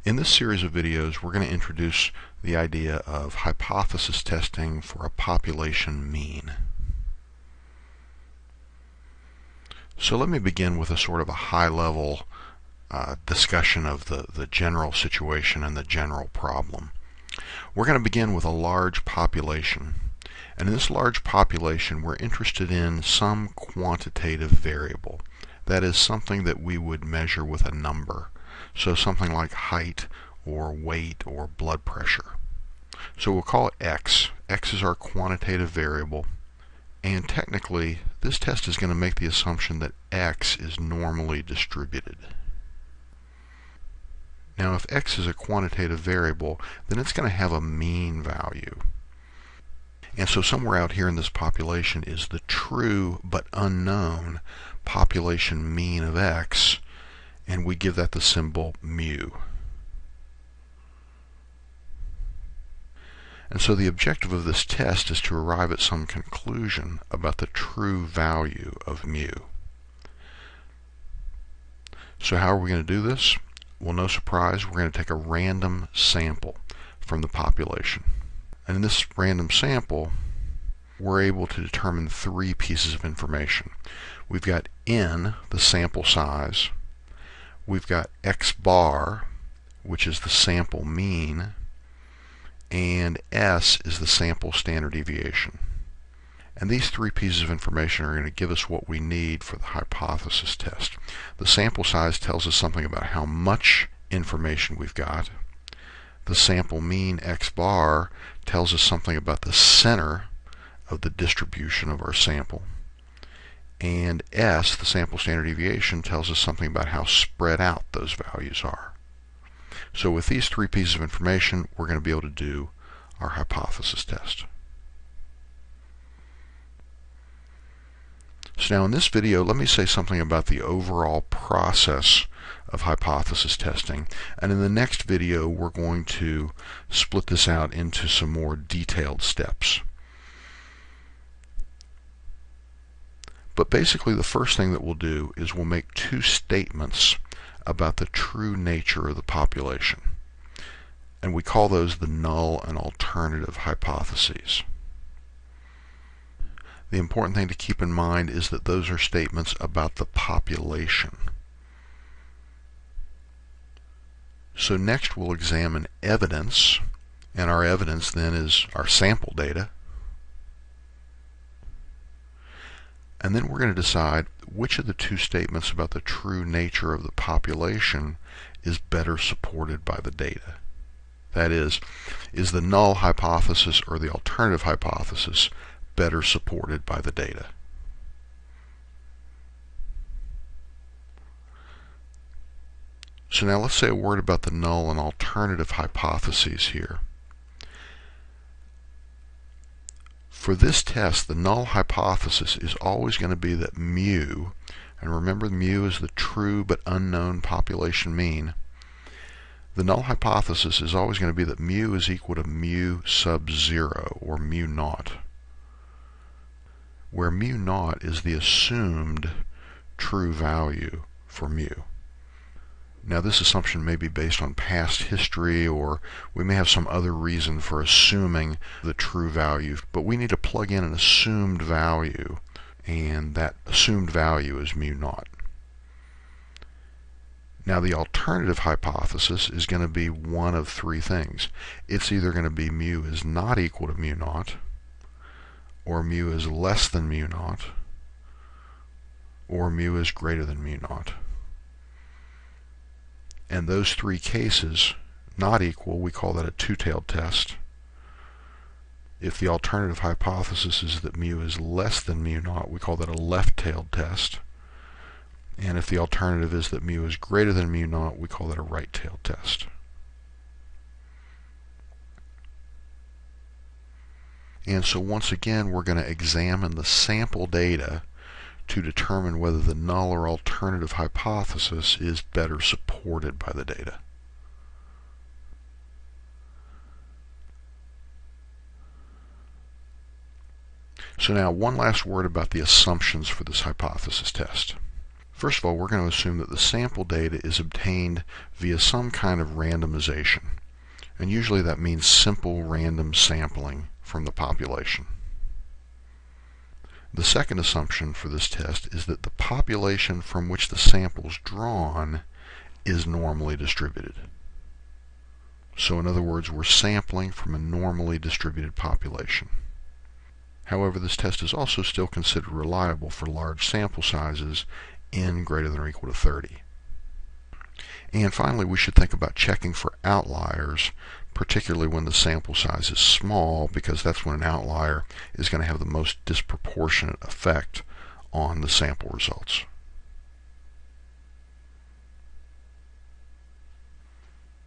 In this series of videos, we're going to introduce the idea of hypothesis testing for a population mean. So let me begin with a sort of a high-level discussion of the general situation and the general problem. We're going to begin with a large population. And in this large population, we're interested in some quantitative variable. That is something that we would measure with a number. So something like height or weight or blood pressure. So we'll call it X. X is our quantitative variable. And technically, this test is going to make the assumption that X is normally distributed. Now, if X is a quantitative variable, then it's going to have a mean value. And so somewhere out here in this population is the true but unknown population mean of X, and we give that the symbol mu. And so the objective of this test is to arrive at some conclusion about the true value of mu. So how are we going to do this? Well, no surprise, we're going to take a random sample from the population. And in this random sample, we're able to determine three pieces of information. We've got N, the sample size. We've got X bar, which is the sample mean, and S is the sample standard deviation. And these three pieces of information are going to give us what we need for the hypothesis test. The sample size tells us something about how much information we've got. The sample mean X bar tells us something about the center of the distribution of our sample. And S, the sample standard deviation, tells us something about how spread out those values are. So with these three pieces of information, we're going to be able to do our hypothesis test. So now in this video, let me say something about the overall process of hypothesis testing. And in the next video, we're going to split this out into some more detailed steps. But basically, the first thing that we'll do is we'll make two statements about the true nature of the population. And we call those the null and alternative hypotheses. The important thing to keep in mind is that those are statements about the population. So next we'll examine evidence, and our evidence then is our sample data. And then we're going to decide which of the two statements about the true nature of the population is better supported by the data. That is the null hypothesis or the alternative hypothesis better supported by the data? So now let's say a word about the null and alternative hypotheses here. For this test, the null hypothesis is always going to be that mu, and remember mu is the true but unknown population mean, the null hypothesis is always going to be that mu is equal to mu sub 0, or mu naught, where mu naught is the assumed true value for mu. Now this assumption may be based on past history, or we may have some other reason for assuming the true value, but we need to plug in an assumed value, and that assumed value is mu naught. Now the alternative hypothesis is going to be one of three things. It's either going to be mu is not equal to mu naught, or mu is less than mu naught, or mu is greater than mu naught. And those three cases, not equal, we call that a two-tailed test. If the alternative hypothesis is that mu is less than mu naught, we call that a left-tailed test. And if the alternative is that mu is greater than mu naught, we call that a right-tailed test. And so once again, we're going to examine the sample data to determine whether the null or alternative hypothesis is better supported by the data. So now one last word about the assumptions for this hypothesis test. First of all, we're going to assume that the sample data is obtained via some kind of randomization. And usually that means simple random sampling from the population. The second assumption for this test is that the population from which the sample is drawn is normally distributed. So in other words, we're sampling from a normally distributed population. However, this test is also still considered reliable for large sample sizes n greater than or equal to 30. And finally, we should think about checking for outliers, particularly when the sample size is small, because that's when an outlier is going to have the most disproportionate effect on the sample results.